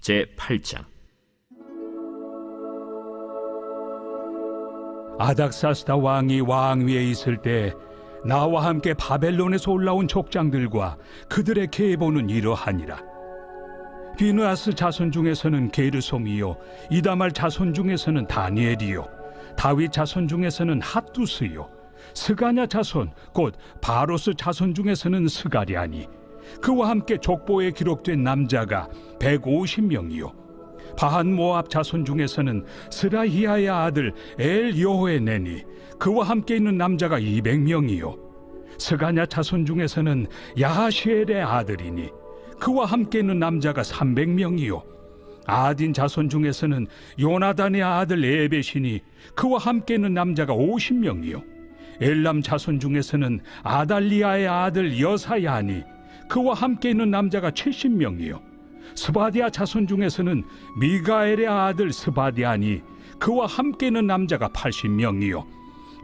제8장. 아닥사스다 왕이 왕위에 있을 때 나와 함께 바벨론에서 올라온 족장들과 그들의 계보는 이러하니라. 비느하스 자손 중에서는 게르솜이요, 이다말 자손 중에서는 다니엘이요, 다윗 자손 중에서는 핫두스요, 스가냐 자손 곧 바로스 자손 중에서는 스가랴니, 그와 함께 족보에 기록된 남자가 150명이요, 바한 모압 자손 중에서는 스라히야의 아들 엘여호에네니, 그와 함께 있는 남자가 200명이요, 스가냐 자손 중에서는 야하시엘의 아들이니 그와 함께 있는 남자가 300명이요, 아딘 자손 중에서는 요나단의 아들 에벳이니 그와 함께 있는 남자가 50명이요, 엘람 자손 중에서는 아달리아의 아들 여사야니 그와 함께 있는 남자가 70명이요, 스바디아 자손 중에서는 미가엘의 아들 스바디아니 그와 함께 있는 남자가 80명이요,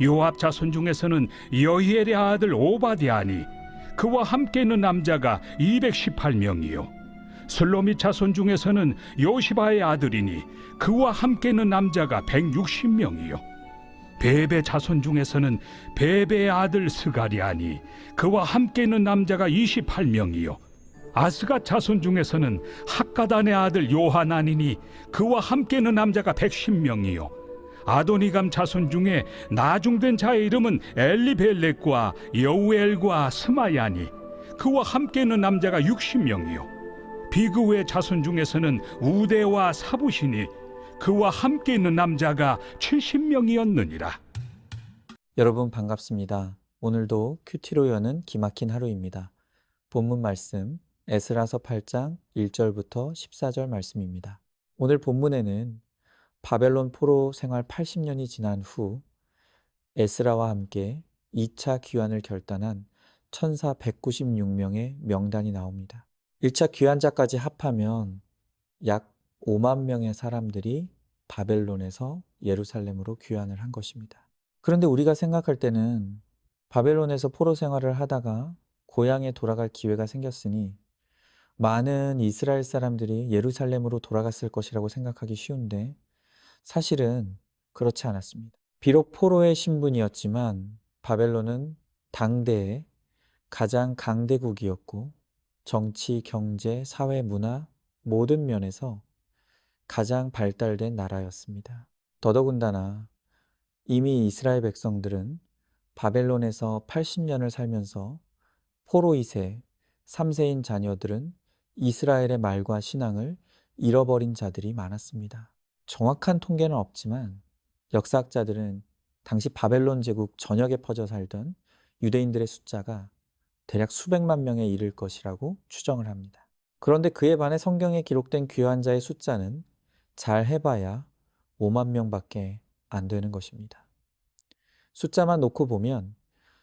요압 자손 중에서는 여히엘의 아들 오바디아니 그와 함께 있는 남자가 218명이요, 슬로밋 자손 중에서는 요시바의 아들이니 그와 함께 있는 남자가 160명이요, 베베 자손 중에서는 베베의 아들 스가리아니 그와 함께 있는 남자가 28명이요, 아스가 자손 중에서는 학가단의 아들 요하나니니 그와 함께 있는 남자가 110명이요, 아도니감 자손 중에 나중된 자의 이름은 엘리벨렉과 여우엘과 스마야니 그와 함께 있는 남자가 60명이요, 비그우의 자손 중에서는 우대와 사부시니 그와 함께 있는 남자가 70명이었느니라. 여러분 반갑습니다. 오늘도 큐티로 여는 기막힌 하루입니다. 본문 말씀 에스라서 8장 1절부터 14절 말씀입니다. 오늘 본문에는 바벨론 포로 생활 80년이 지난 후 에스라와 함께 2차 귀환을 결단한 천사 196명의 명단이 나옵니다. 1차 귀환자까지 합하면 약 5만 명의 사람들이 바벨론에서 예루살렘으로 귀환을 한 것입니다. 그런데 우리가 생각할 때는 바벨론에서 포로 생활을 하다가 고향에 돌아갈 기회가 생겼으니 많은 이스라엘 사람들이 예루살렘으로 돌아갔을 것이라고 생각하기 쉬운데 사실은 그렇지 않았습니다. 비록 포로의 신분이었지만 바벨론은 당대의 가장 강대국이었고 정치, 경제, 사회, 문화 모든 면에서 가장 발달된 나라였습니다. 더더군다나 이미 이스라엘 백성들은 바벨론에서 80년을 살면서 포로 2세, 3세인 자녀들은 이스라엘의 말과 신앙을 잃어버린 자들이 많았습니다. 정확한 통계는 없지만 역사학자들은 당시 바벨론 제국 전역에 퍼져 살던 유대인들의 숫자가 대략 수백만 명에 이를 것이라고 추정을 합니다. 그런데 그에 반해 성경에 기록된 귀환자의 숫자는 잘 해봐야 5만 명밖에 안 되는 것입니다. 숫자만 놓고 보면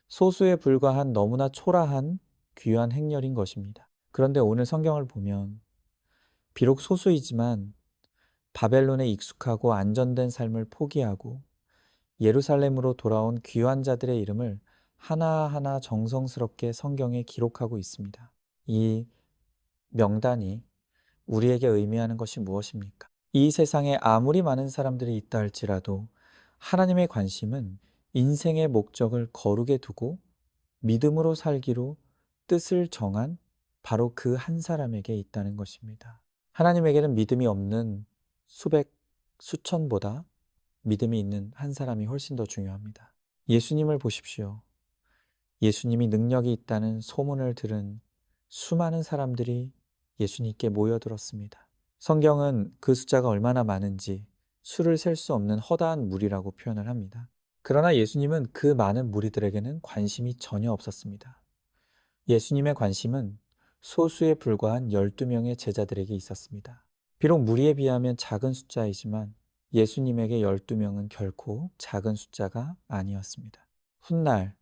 소수에 불과한 너무나 초라한 귀환 행렬인 것입니다. 그런데 오늘 성경을 보면 비록 소수이지만 바벨론에 익숙하고 안전된 삶을 포기하고 예루살렘으로 돌아온 귀환자들의 이름을 하나하나 정성스럽게 성경에 기록하고 있습니다. 이 명단이 우리에게 의미하는 것이 무엇입니까? 이 세상에 아무리 많은 사람들이 있다 할지라도 하나님의 관심은 인생의 목적을 거룩에 두고 믿음으로 살기로 뜻을 정한 바로 그 한 사람에게 있다는 것입니다. 하나님에게는 믿음이 없는 수백, 수천보다 믿음이 있는 한 사람이 훨씬 더 중요합니다. 예수님을 보십시오. 예수님이 능력이 있다는 소문을 들은 수많은 사람들이 예수님께 모여들었습니다. 성경은 그 숫자가 얼마나 많은지 수를 셀 수 없는 허다한 무리라고 표현을 합니다. 그러나 예수님은 그 많은 무리들에게는 관심이 전혀 없었습니다. 예수님의 관심은 소수에 불과한 12명의 제자들에게 있었습니다. 비록 무리에 비하면 작은 숫자이지만 예수님에게 12명은 결코 작은 숫자가 아니었습니다. 훗날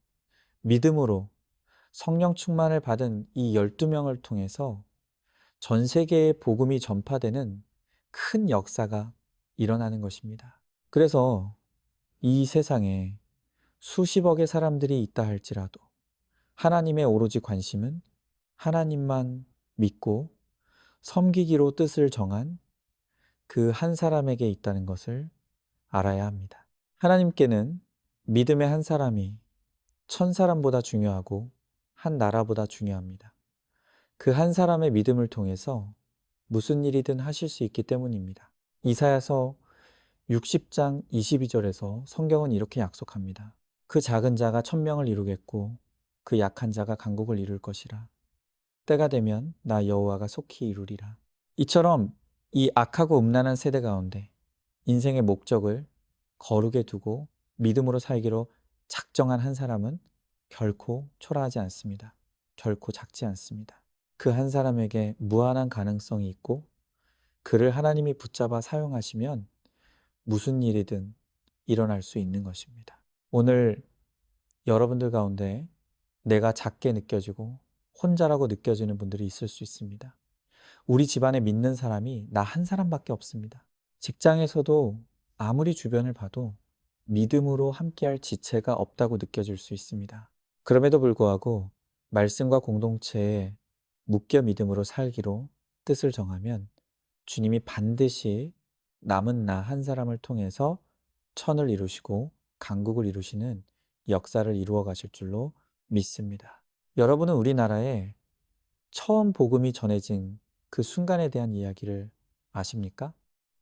믿음으로 성령 충만을 받은 이 12명을 통해서 전 세계에 복음이 전파되는 큰 역사가 일어나는 것입니다. 그래서 이 세상에 수십억의 사람들이 있다 할지라도 하나님의 오로지 관심은 하나님만 믿고 섬기기로 뜻을 정한 그 한 사람에게 있다는 것을 알아야 합니다. 하나님께는 믿음의 한 사람이 천 사람보다 중요하고 한 나라보다 중요합니다. 그 한 사람의 믿음을 통해서 무슨 일이든 하실 수 있기 때문입니다. 이사야서 60장 22절에서 성경은 이렇게 약속합니다. 그 작은 자가 천명을 이루겠고 그 약한 자가 강국을 이룰 것이라. 때가 되면 나 여호와가 속히 이루리라. 이처럼 이 악하고 음란한 세대 가운데 인생의 목적을 거룩에 두고 믿음으로 살기로 작정한 한 사람은 결코 초라하지 않습니다. 결코 작지 않습니다. 그 한 사람에게 무한한 가능성이 있고 그를 하나님이 붙잡아 사용하시면 무슨 일이든 일어날 수 있는 것입니다. 오늘 여러분들 가운데 내가 작게 느껴지고 혼자라고 느껴지는 분들이 있을 수 있습니다. 우리 집안에 믿는 사람이 나 한 사람밖에 없습니다. 직장에서도 아무리 주변을 봐도 믿음으로 함께할 지체가 없다고 느껴질 수 있습니다. 그럼에도 불구하고 말씀과 공동체에 묶여 믿음으로 살기로 뜻을 정하면 주님이 반드시 남은 나 한 사람을 통해서 천을 이루시고 강국을 이루시는 역사를 이루어 가실 줄로 믿습니다. 여러분은 우리나라에 처음 복음이 전해진 그 순간에 대한 이야기를 아십니까?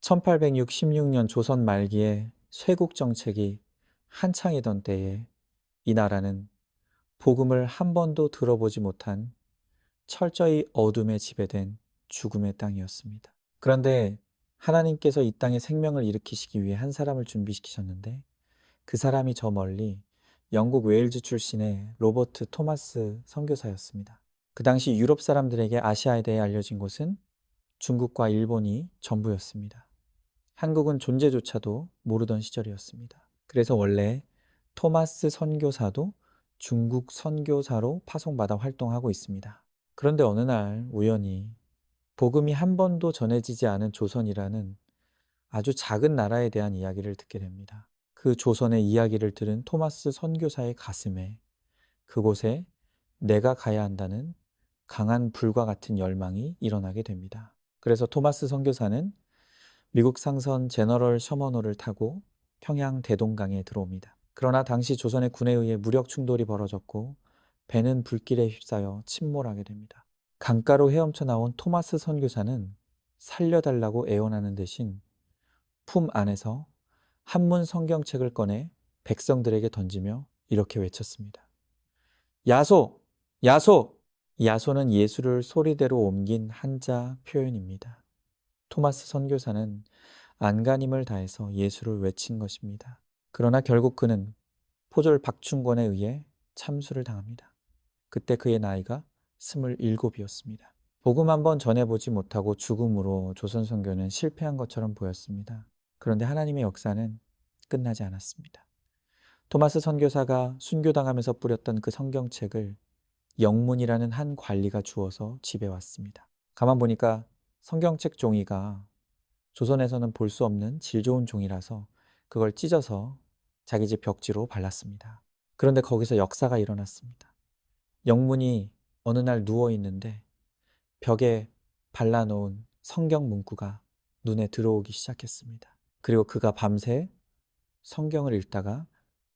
1816년 조선 말기에 쇄국 정책이 한창이던 때에 이 나라는 복음을 한 번도 들어보지 못한 철저히 어둠에 지배된 죽음의 땅이었습니다. 그런데 하나님께서 이 땅에 생명을 일으키시기 위해 한 사람을 준비시키셨는데 그 사람이 저 멀리 영국 웨일즈 출신의 로버트 토마스 선교사였습니다. 그 당시 유럽 사람들에게 아시아에 대해 알려진 곳은 중국과 일본이 전부였습니다. 한국은 존재조차도 모르던 시절이었습니다. 그래서 원래 토마스 선교사도 중국 선교사로 파송받아 활동하고 있습니다. 그런데 어느 날 우연히 복음이 한 번도 전해지지 않은 조선이라는 아주 작은 나라에 대한 이야기를 듣게 됩니다. 그 조선의 이야기를 들은 토마스 선교사의 가슴에 그곳에 내가 가야 한다는 강한 불과 같은 열망이 일어나게 됩니다. 그래서 토마스 선교사는 미국 상선 제너럴 셔머노를 타고 평양 대동강에 들어옵니다. 그러나 당시 조선의 군에 의해 무력 충돌이 벌어졌고 배는 불길에 휩싸여 침몰하게 됩니다. 강가로 헤엄쳐 나온 토마스 선교사는 살려달라고 애원하는 대신 품 안에서 한문 성경책을 꺼내 백성들에게 던지며 이렇게 외쳤습니다. 야소! 야소! 야소는 예수를 소리대로 옮긴 한자 표현입니다. 토마스 선교사는 안간힘을 다해서 예수를 외친 것입니다. 그러나 결국 그는 포졸 박충권에 의해 참수를 당합니다. 그때 그의 나이가 27이었습니다. 복음 한번 전해보지 못하고 죽음으로 조선 선교는 실패한 것처럼 보였습니다. 그런데 하나님의 역사는 끝나지 않았습니다. 토마스 선교사가 순교당하면서 뿌렸던 그 성경책을 영문이라는 한 관리가 주워서 집에 왔습니다. 가만 보니까 성경책 종이가 조선에서는 볼 수 없는 질 좋은 종이라서 그걸 찢어서 자기 집 벽지로 발랐습니다. 그런데 거기서 역사가 일어났습니다. 영문이 어느 날 누워 있는데 벽에 발라놓은 성경 문구가 눈에 들어오기 시작했습니다. 그리고 그가 밤새 성경을 읽다가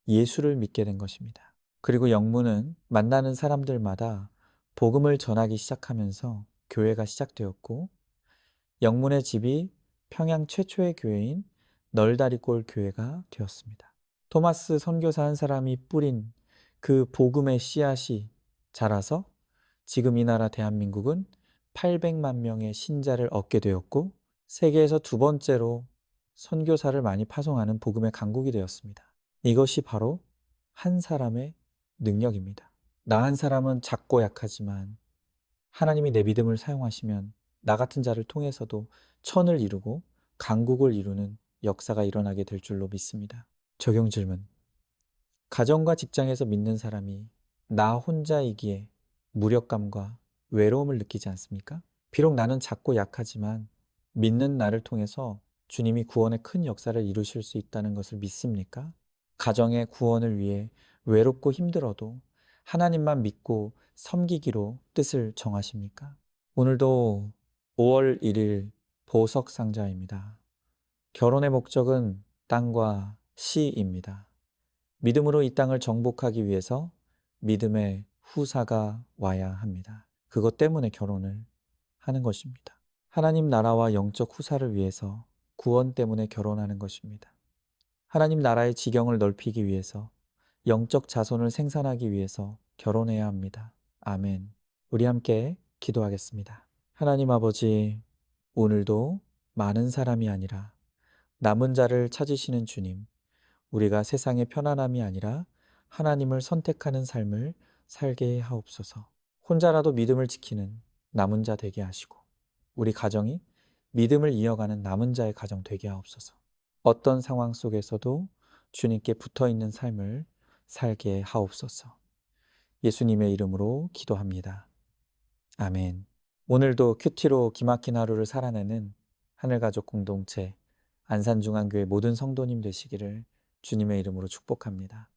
예수를 믿게 된 것입니다. 그리고 영문은 만나는 사람들마다 복음을 전하기 시작하면서 교회가 시작되었고 영문의 집이 평양 최초의 교회인 널다리골 교회가 되었습니다. 토마스 선교사 한 사람이 뿌린 그 복음의 씨앗이 자라서 지금 이 나라 대한민국은 800만 명의 신자를 얻게 되었고 세계에서 두 번째로 선교사를 많이 파송하는 복음의 강국이 되었습니다. 이것이 바로 한 사람의 능력입니다. 나 한 사람은 작고 약하지만 하나님이 내 믿음을 사용하시면 나 같은 자를 통해서도 천을 이루고 강국을 이루는 역사가 일어나게 될 줄로 믿습니다. 적용 질문. 가정과 직장에서 믿는 사람이 나 혼자이기에 무력감과 외로움을 느끼지 않습니까? 비록 나는 작고 약하지만 믿는 나를 통해서 주님이 구원의 큰 역사를 이루실 수 있다는 것을 믿습니까? 가정의 구원을 위해 외롭고 힘들어도 하나님만 믿고 섬기기로 뜻을 정하십니까? 오늘도 5월 1일 보석상자입니다. 결혼의 목적은 땅과 시입니다. 믿음으로 이 땅을 정복하기 위해서 믿음의 후사가 와야 합니다. 그것 때문에 결혼을 하는 것입니다. 하나님 나라와 영적 후사를 위해서 구원 때문에 결혼하는 것입니다. 하나님 나라의 지경을 넓히기 위해서 영적 자손을 생산하기 위해서 결혼해야 합니다. 아멘. 우리 함께 기도하겠습니다. 하나님 아버지, 오늘도 많은 사람이 아니라 남은 자를 찾으시는 주님, 우리가 세상의 편안함이 아니라 하나님을 선택하는 삶을 살게 하옵소서. 혼자라도 믿음을 지키는 남은 자 되게 하시고, 우리 가정이 믿음을 이어가는 남은 자의 가정 되게 하옵소서. 어떤 상황 속에서도 주님께 붙어 있는 삶을 살게 하옵소서. 예수님의 이름으로 기도합니다. 아멘. 오늘도 큐티로 기막힌 하루를 살아내는 하늘가족 공동체 안산중앙교회 모든 성도님 되시기를 주님의 이름으로 축복합니다.